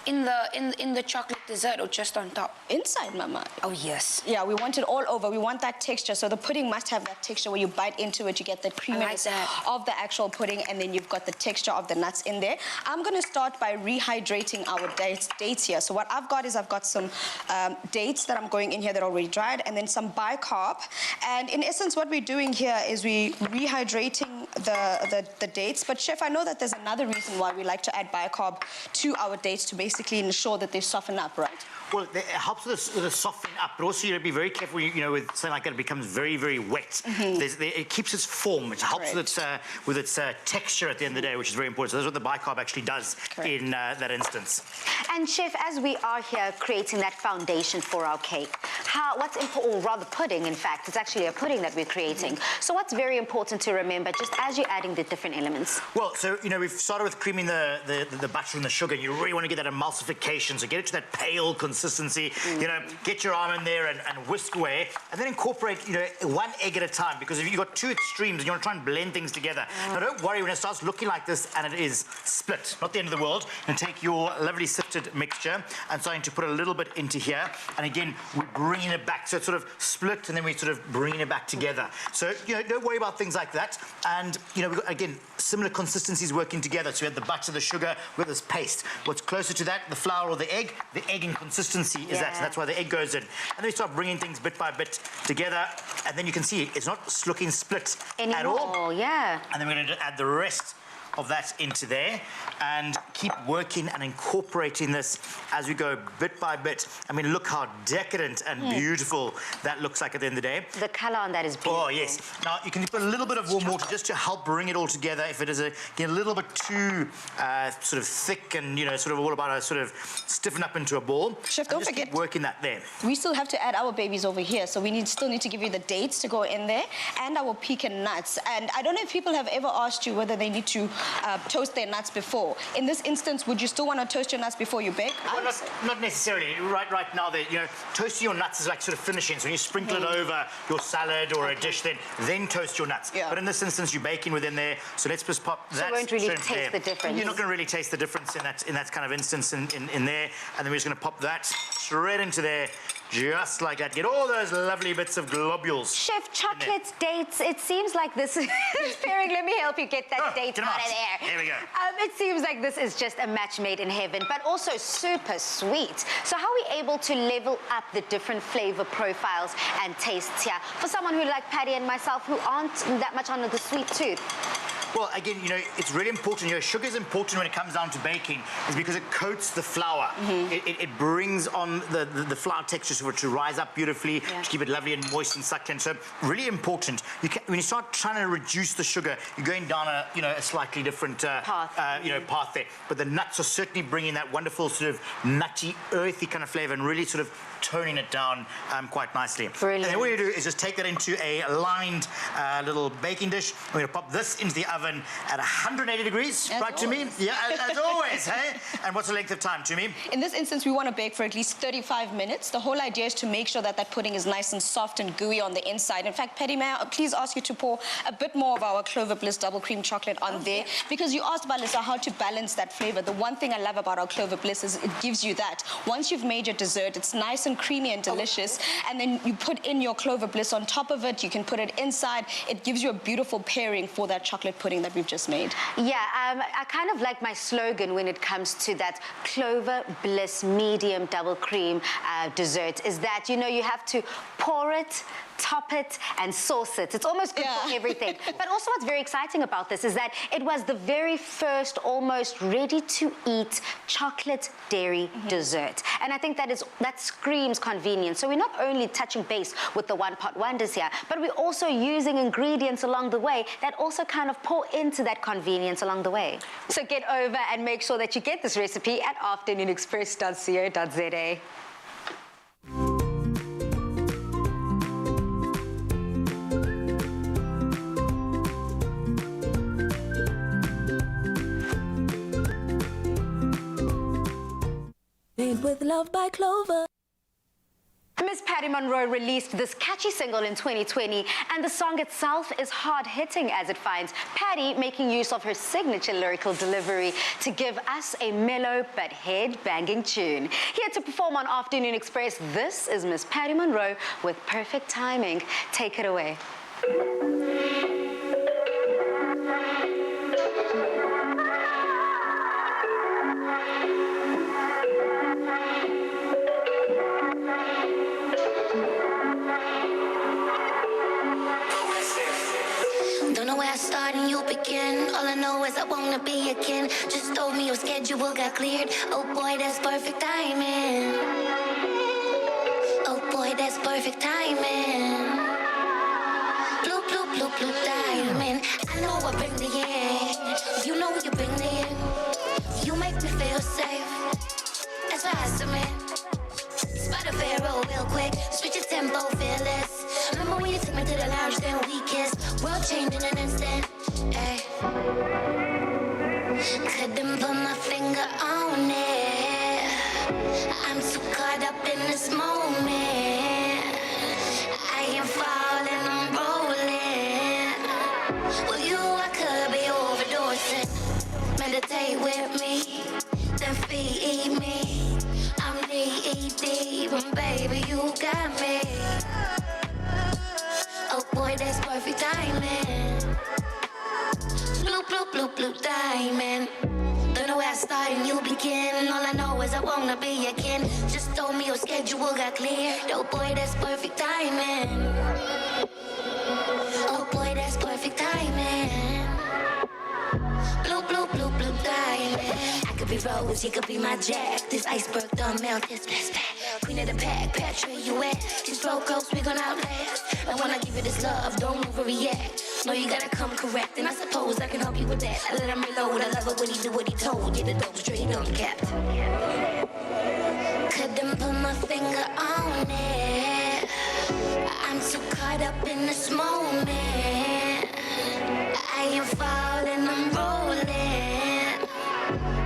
in the chocolate dessert or just on top? Inside, Mama. Oh, yes. Yeah, we want it all over. We want that texture. So the pudding must have that texture where you bite into it, you get the creaminess of the actual pudding, and then you've got the texture of the nuts in there. I'm going to start by rehydrating our dates here. So what I've got is I've got some dates that I'm going in here that are already dried, and then some bicarb. And in essence, what we're doing here is we rehydrating the dates. But Chef, I know that there's another reason why we like to add bicarb to our dates to basically ensure that they soften up, right? Well, it helps with the softening up, but also you know, be very careful. With something like that, it becomes very, very wet. It keeps its form. It helps with its texture at the end of the day, which is very important. So that's what the bicarb actually does in that instance. And Chef, as we are here creating that foundation for our cake, what's important, or rather pudding, in fact, it's actually a pudding that we're creating. So what's very important to remember just as you're adding the different elements? Well, so we've started with creaming the butter and the sugar. You really want to get that emulsification, so get it to that pale consistency. Get your arm in there and whisk away, and then incorporate one egg at a time, because if you've got two extremes and you want to try and blend things together. Now don't worry when it starts looking like this and it is split, not the end of the world. And take your lovely sifted mixture and starting to put a little bit into here, and again we're bringing it back, so it's sort of split and then we sort of bringing it back together. So don't worry about things like that. And we've got again similar consistencies working together. So we had the butter, the sugar with this paste. What's closer to that, the flour or the egg in consistency is that. So that's why the egg goes in. And then we start bringing things bit by bit together, and then you can see it's not looking split at all. Yeah. And then we're going to add the rest of that into there and keep working and incorporating this as we go bit by bit. I mean, look how decadent and beautiful that looks like at the end of the day. The colour on that is beautiful. Oh, yes. Now, you can put a little bit of warm water just to help bring it all together. If it is a little bit too sort of thick and, sort of all about to sort of stiffen up into a ball. Chef, don't forget, keep working that there. We still have to add our babies over here, so we still need to give you the dates to go in there and our pecan nuts. And I don't know if people have ever asked you whether they need to toast their nuts before. In this instance, would you still want to toast your nuts before you bake? Well, not necessarily. Right now, toasting your nuts is like sort of finishing. So when you sprinkle it over your salad or a dish, then toast your nuts. Yeah. But in this instance, you're baking within there. So let's just pop that. So you won't really taste the difference. You're not going to really taste the difference in that kind of instance in there. And then we're just going to pop that straight into there. Just like that. Get all those lovely bits of globules. Chef, chocolates, dates, it seems like this is pairing. Let me help you get that date out of there. There we go. It seems like this is just a match made in heaven, but also super sweet. So how are we able to level up the different flavor profiles and tastes here for someone who, like Patty and myself, who aren't that much under the sweet tooth? Well, again, it's really important. Sugar is important when it comes down to baking, is because it coats the flour. It brings on the flour texture for it to rise up beautifully, to keep it lovely and moist and succulent. So really important. When you start trying to reduce the sugar, you're going down a slightly different path there. But the nuts are certainly bringing that wonderful sort of nutty, earthy kind of flavor and really sort of toning it down quite nicely. Brilliant. And then what you do is just take that into a lined little baking dish. We're going to pop this into the oven at 180 degrees, right, Tumi? Yeah, as always, hey? And what's the length of time, Tumi? In this instance, we want to bake for at least 35 minutes. The whole idea is to make sure that pudding is nice and soft and gooey on the inside. In fact, Patty, may I please ask you to pour a bit more of our Clover Bliss double cream chocolate on there, because you asked Balisa how to balance that flavor. The one thing I love about our Clover Bliss is it gives you that. Once you've made your dessert, it's nice and creamy and delicious, and then you put in your Clover Bliss on top of it. You can put it inside. It gives you a beautiful pairing for that chocolate pudding that we've just made. Yeah, I kind of like my slogan when it comes to that Clover Bliss medium double cream dessert is that, you have to pour it, top it and sauce it. It's almost good for everything. But also what's very exciting about this is that it was the very first almost ready-to-eat chocolate dairy dessert. And I think that screams convenience. So we're not only touching base with the one-pot wonders here, but we're also using ingredients along the way that also kind of pour into that convenience along the way. So get over and make sure that you get this recipe at afternoonexpress.co.za. Made with love by Clover. Miss Patty Monroe released this catchy single in 2020, and the song itself is hard-hitting as it finds Patty making use of her signature lyrical delivery to give us a mellow but head-banging tune. Here to perform on Afternoon Express, this is Miss Patty Monroe with Perfect Timing. Take it away. Don't know where I start and you begin. All I know is I wanna be again. Just told me your schedule got cleared. Oh boy, that's perfect timing. Oh boy, that's perfect timing. Bloop, bloop, bloop, bloop, diamond. I know I bring the end. You know you bring the end. You make me feel safe. That's why I submit. Spot a pharaoh real quick. Switch your tempo, fearless. Remember when you took me to the lounge, then we kissed. World changed in an instant. Ay. Couldn't put my finger on it. I'm too caught up in this moment. I am falling, I'm rolling. With you, I could be overdosing. Meditate with me, then feed me. I'm knee deep, and baby, you got me. Oh boy, that's perfect timing. Bloop, bloop, bloop, bloop, diamond. Don't know where I start and you begin. All I know is I wanna be again. Just told me your schedule got cleared. Oh boy, that's perfect timing. Oh boy, that's perfect timing. Bloop, bloop, bloop, bloop, diamond. I could be Rose, he could be my Jack. This iceberg done melt, this best pack. Queen of the pack, Pat, where you at? These road close, we gon' outlast. And when I give you this love, don't overreact. No, you gotta come correct, and I suppose I can help you with that. I let him reload, I love it when he do what he told. Get the dope straight on cap. Couldn't put my finger on it. I'm too caught up in this moment. I am falling, I'm rolling.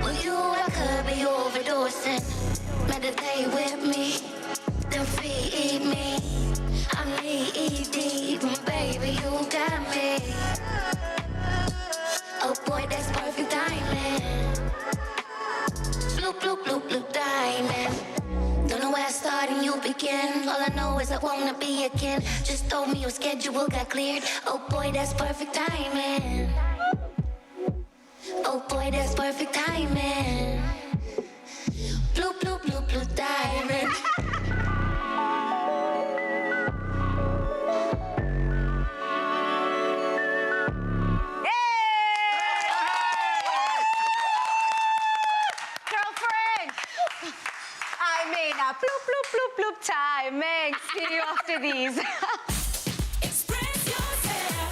With you, I could be overdosing. Meditate with me, then feed me. I'm knee deep, baby, you got me. Oh boy, that's perfect timing. Bloop, bloop, bloop, bloop, diamond. Don't know where I start and you begin. All I know is I wanna be again. Just told me your schedule got cleared. Oh boy, that's perfect timing. Oh boy, that's perfect timing. Bloop, bloop, bloop, bloop, diamond. Bloop, bloop, bloop, bloop, timing. See you after these. Express yourself.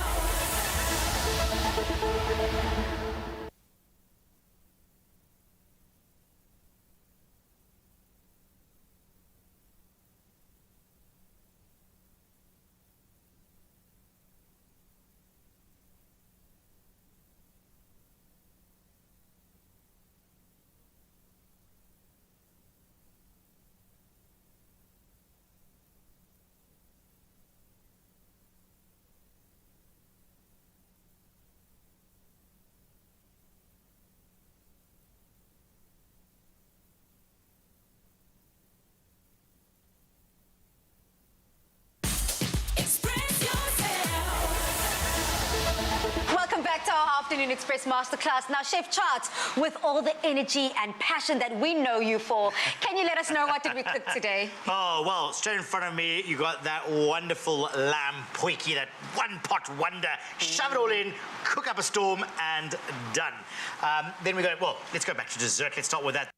Welcome back to our Afternoon Express Masterclass. Now, Chef Tjaart, with all the energy and passion that we know you for, can you let us know what did we cook today? Oh, well, straight in front of me, you got that wonderful lamb potjie, that one-pot wonder. Shove it all in, cook up a storm, and done. Then we go, well, let's go back to dessert. Let's start with that.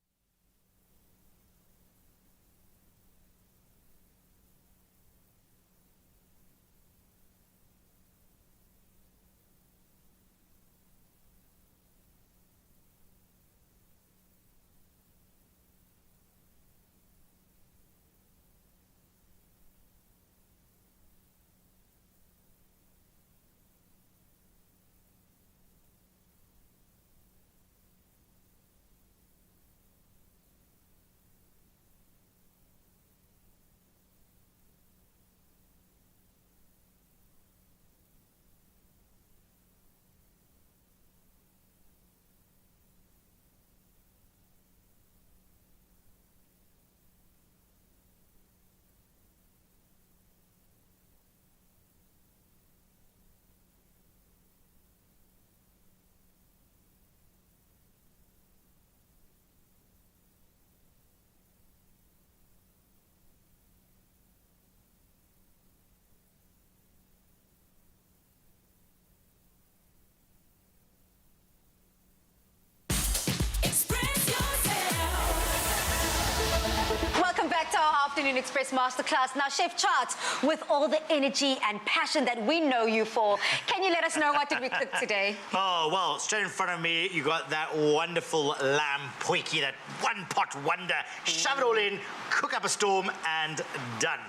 Afternoon Express Masterclass. Now, Chef Tjaart, with all the energy and passion that we know you for, can you let us know what did we cook today? Oh, well, straight in front of me, you got that wonderful lamb potjie, that one-pot wonder. Shove it all in, cook up a storm, and done.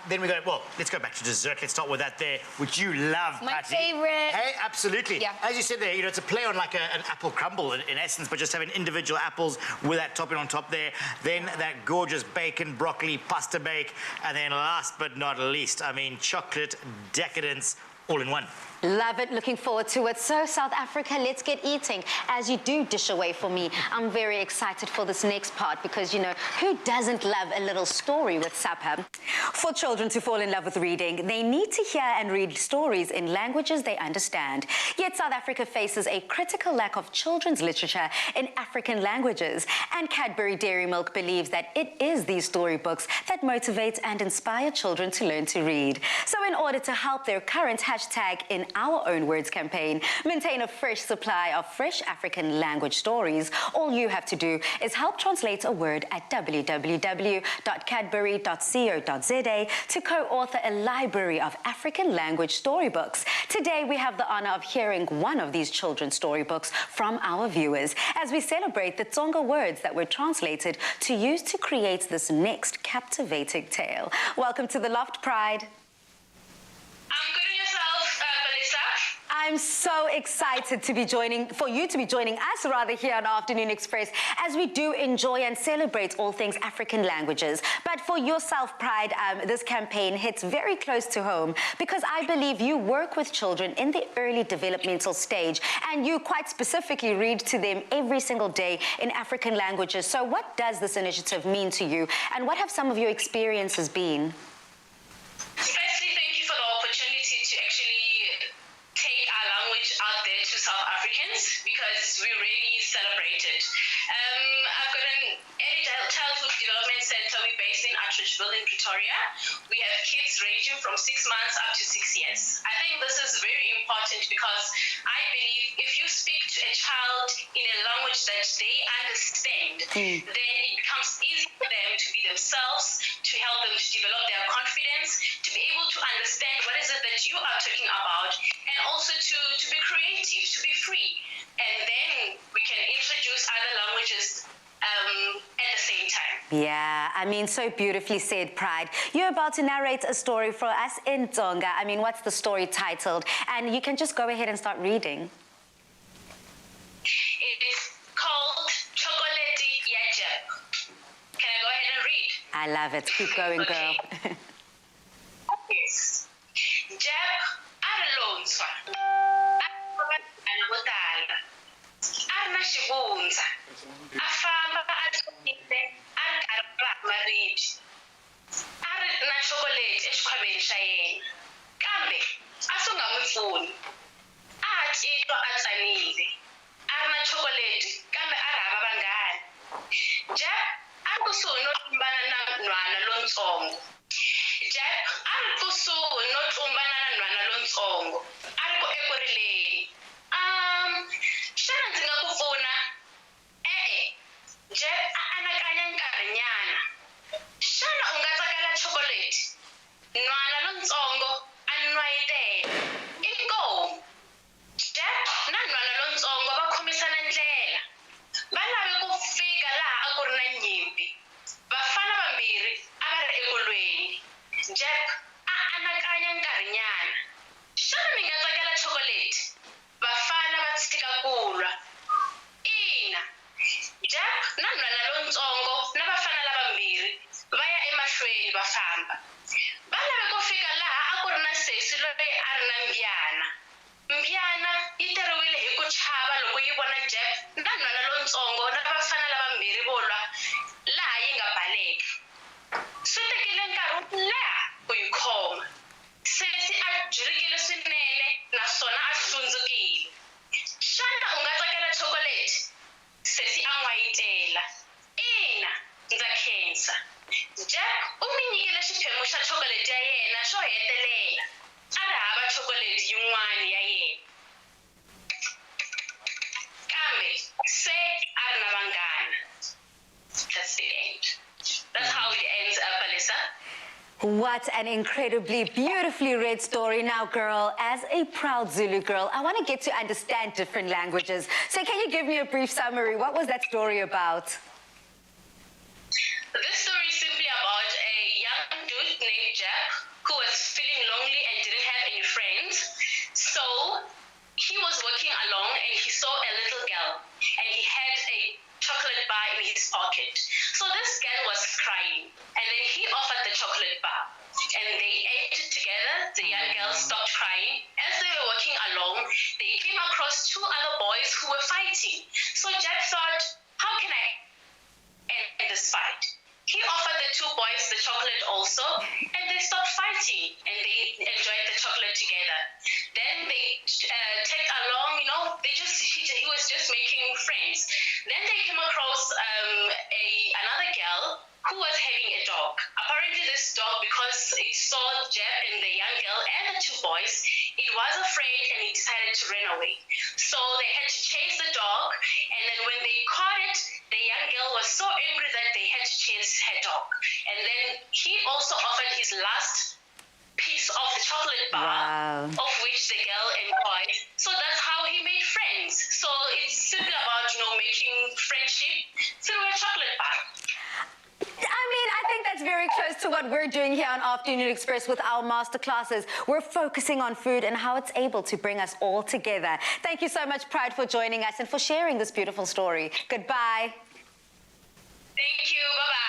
Then we go, well, let's go back to dessert. Let's start with that there, which you love, My Patty. favorite. Hey, absolutely. Yeah. As you said there, it's a play on like an apple crumble in essence, but just having individual apples with that topping on top there. Then that gorgeous bacon, broccoli, pasta bake, and then last but not least, I mean, chocolate decadence all in one. Love it. Looking forward to it. So, South Africa, let's get eating. As you do dish away for me, I'm very excited for this next part because, who doesn't love a little story with supper? For children to fall in love with reading, they need to hear and read stories in languages they understand. Yet South Africa faces a critical lack of children's literature in African languages. And Cadbury Dairy Milk believes that it is these storybooks that motivate and inspire children to learn to read. So in order to help their current hashtag in our own words campaign maintain a fresh supply of fresh African language stories, all you have to do is help translate a word at www.cadbury.co.za to co-author a library of African language storybooks. Today we have the honor of hearing one of these children's storybooks from our viewers as we celebrate the Tsonga words that were translated to use to create this next captivating tale. Welcome to the Loft, Pride. I'm good in yourself, Melissa. I'm so excited for you to be joining us here on Afternoon Express as we do enjoy and celebrate all things African languages. But for yourself, Pride, this campaign hits very close to home because I believe you work with children in the early developmental stage and you quite specifically read to them every single day in African languages. So what does this initiative mean to you and what have some of your experiences been? Firstly, thank you for the opportunity to actually take our language out there to South Africans because we really celebrate it. I've got an early childhood development center. We're based in Atteridgeville in Pretoria. We have kids ranging from 6 months up to 6 years. I think this is very important because I believe if you speak to a child in a language that they understand, then it becomes easy for them to be themselves, to help them to develop their confidence, to be able to understand what is it that you are talking about, and also to be creative, to be free. And then we can introduce other languages at the same time. Yeah, I mean, so beautifully said, Pride. You're about to narrate a story for us in Tsonga. I mean, what's the story titled? And you can just go ahead and start reading. It's called Chocolate Yajab. Can I go ahead and read? I love it. Keep going, girl. Okay. Yes. Jab aralonswa. Anabotala. Arnashibunza. Afamba atshonile arikara maridi. Ari na chocolate exikhwameni xa yena. Kambe asungamufuni. Atitwa atsanile. Ari na chocolate kambe arhava vanghana. Jab akusuhi no tlumbana na nhwana lontsongo. Jab ari kusuhi no tlumbana na nhwana lontsongo. Ari ku ekurileni. Xana ndzi nga ku pfuna? Jab a anakanya nkarhinyana. Xana u nga tsakela chocolate? Nhwana lontsongo a nwayitela. Inkomu. Jab na nhwana lontsongo va khomisana ndlela. Va lave ku fika laha a ku ri na nyimpi. Vafana vambirhi a va ri ekulweni. Jab a anakanya nkarhinyana. Xana mi nga tsakela chocolate? Vafana va tshika kulwa. Ina. Jab na nhwana lontsongo na vafana lavambirhi va ya emahlweni va famba. Va lave ku fika laha a ku ri na sesi loyi a ri na mbyana. Mbyana yi teriwile hi ku chava loko yi vona Jab na nhwana lontsongo na vafana lavambirhi vo lwa laha yi nga baleka. Swi tekile nkarhi wo leha ku yi khoma. Sesi a jurikile swinene naswona a hlundzukile. Xana u nga tsakela chocolate? Sesi a n'wayitela. Ina, ndza khensa. Jab u mi nyikile xiphemu xa chocolate ya yena xo hetelela. A ri hava chocolate yin'wana ya yena. Kambe se a ri na vanghana. That's the end. That's how it ends up. What an incredibly, beautifully read story. Now, girl, as a proud Zulu girl, I want to get to understand different languages. So can you give me a brief summary? What was that story about? This story is simply about a young dude named Jack who was feeling lonely and didn't have any friends. So he was walking along and he saw a little girl and he had a chocolate bar in his pocket. So this girl was crying and then he offered the chocolate bar and they ate it together. The young girl stopped crying. As they were walking along, they came across two other boys who were fighting. So Jack thought, how can I end this fight? He offered the two boys the chocolate also, and they stopped fighting, and they enjoyed the chocolate together. Then they tagged along, he was just making friends. Then they came across another girl who was having a dog. Apparently this dog, because it saw Jeb and the young girl and the two boys, it was afraid and it decided to run away. So they had to chase the dog, and then when they caught it, the young girl was so angry that they had to chase her dog. And then he also offered his last piece of the chocolate bar, of which the girl enjoyed. So that's how he made friends. So it's simply about, making friendship through a chocolate bar. I mean, I think that's very close to what we're doing here on Afternoon Express with our masterclasses. We're focusing on food and how it's able to bring us all together. Thank you so much, Pride, for joining us and for sharing this beautiful story. Goodbye. Thank you. Bye-bye.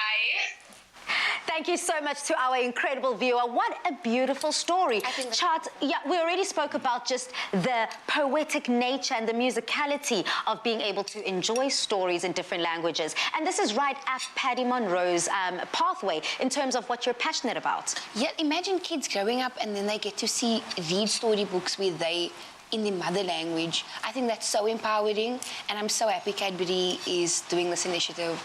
Thank you so much to our incredible viewer. What a beautiful story. Tjaart, we already spoke about just the poetic nature and the musicality of being able to enjoy stories in different languages. And this is right up Paddy Monroe's pathway in terms of what you're passionate about. Yeah, imagine kids growing up and then they get to read storybooks where they in the mother language. I think that's so empowering, and I'm so happy Cadbury is doing this initiative.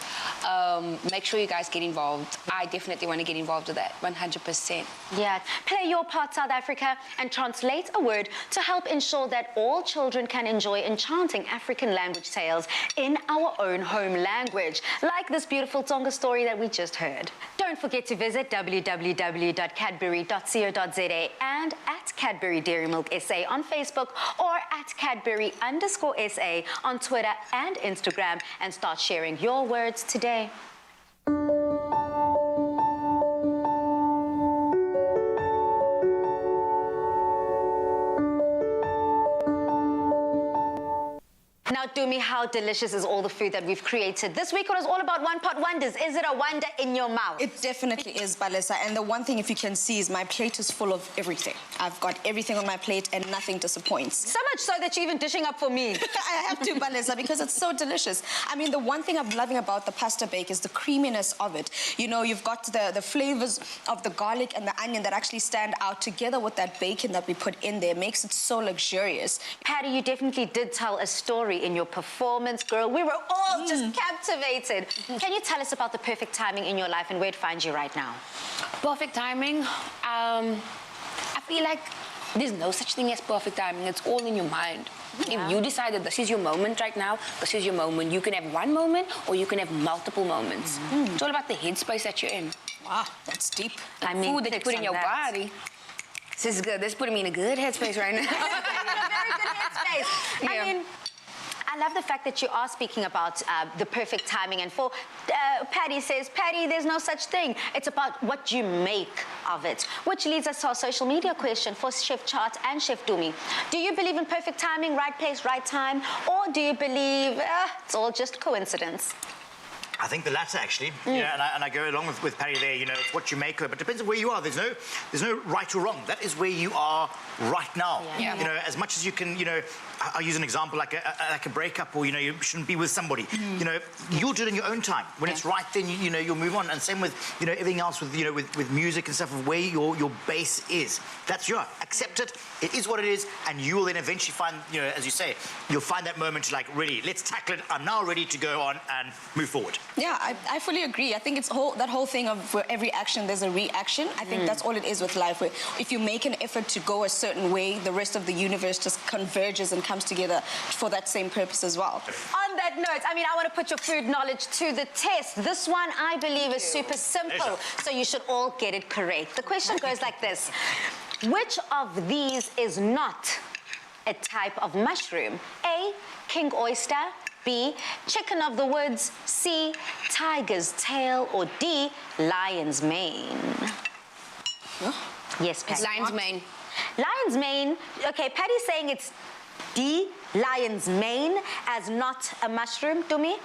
Make sure you guys get involved. I definitely want to get involved with that, 100%. Yeah, play your part, South Africa, and translate a word to help ensure that all children can enjoy enchanting African language tales in our own home language, like this beautiful Tonga story that we just heard. Don't forget to visit www.cadbury.co.za and at Cadbury Dairy Milk SA on Facebook, or at Cadbury_SA on Twitter and Instagram, and start sharing your words today. Now, Dumi, how delicious is all the food that we've created? This week it was all about one pot wonders. Is it a wonder in your mouth? It definitely is, Balesa. And the one thing, if you can see, is my plate is full of everything. I've got everything on my plate and nothing disappoints. So much so that you're even dishing up for me. I have to, Balesa, because it's so delicious. I mean, the one thing I'm loving about the pasta bake is the creaminess of it. You've got the flavors of the garlic and the onion that actually stand out together with that bacon that we put in there. Makes it so luxurious. Patty, you definitely did tell a story in your performance, girl. We were all just captivated. Can you tell us about the perfect timing in your life and where it finds you right now? Perfect timing? I feel like there's no such thing as perfect timing. It's all in your mind. If you decide that this is your moment right now, this is your moment. You can have one moment or you can have multiple moments. It's all about the headspace that you're in. Wow, that's deep. The food that you put in your body. This is good. This is putting me in a good headspace right now. In a very good headspace. I mean, I love the fact that you are speaking about the perfect timing. And for Patty says, Patty, there's no such thing. It's about what you make of it. Which leads us to our social media question for Chef Tjaart and Chef Dumi. Do you believe in perfect timing, right place, right time? Or do you believe it's all just coincidence? I think the latter, actually. And I go along with Patty there. It's what you make of it, but it depends on where you are. There's no right or wrong. That is where you are right now. As much as you can, I'll use an example like a breakup, or you shouldn't be with somebody. You'll do it in your own time. When it's right, then you'll move on. And same with everything else with music and stuff, of where your base is. That's your accept it. It is what it is, and you will then eventually find, as you say, you'll find that moment to really, let's tackle it. I'm now ready to go on and move forward. Yeah, I fully agree. I think it's that whole thing of for every action there's a reaction. I think that's all it is with life. Where if you make an effort to go a certain way, the rest of the universe just converges and comes together for that same purpose as well. On that note, I mean, I want to put your food knowledge to the test. This one, I believe, is super simple, so you should all get it correct. The question goes like this. Which of these is not a type of mushroom? A, king oyster. B, chicken of the woods. C, tiger's tail. Or D, lion's mane. Huh? Yes, Patty. Lion's mane. Lion's mane. Okay, Patty's saying it's D, lion's mane, as not a mushroom. Dumi?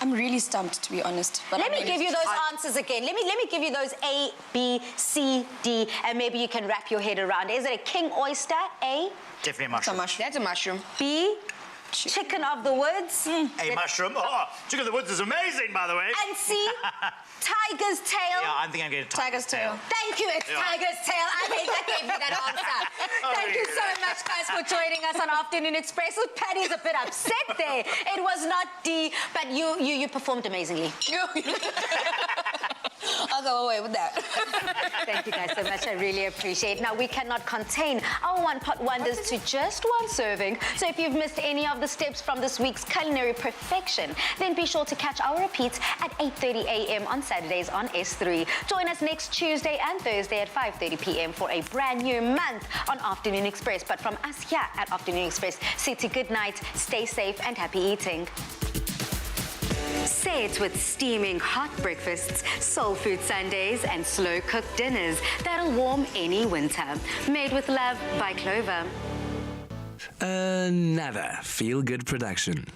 I'm really stumped, to be honest. But Let me give you those answers again. Let me give you those A, B, C, D, and maybe you can wrap your head around. Is it a king oyster? A. Definitely a mushroom. That's a mushroom. B. Chicken of the woods. A mushroom. Oh, chicken of the woods is amazing, by the way. And C. Tiger's tail. Yeah, I think I'm getting Tiger's tail. Thank you, it's Tiger's tail. I mean, that gave me that answer. Thank you so much, guys, for joining us on Afternoon Express. Patty's a bit upset there. It was not D, but you performed amazingly. I'll go away with that. Thank you guys so much. I really appreciate it. Now, we cannot contain our one-pot wonders to just one serving. So if you've missed any of the steps from this week's culinary perfection, then be sure to catch our repeats at 8:30 a.m. on Saturdays on S3. Join us next Tuesday and Thursday at 5:30 p.m. for a brand new month on Afternoon Express. But from us here at Afternoon Express, say to good night, stay safe and happy eating. Say it with steaming hot breakfasts, soul food Sundays, and slow-cooked dinners that'll warm any winter. Made with love by Clover. Another feel-good production.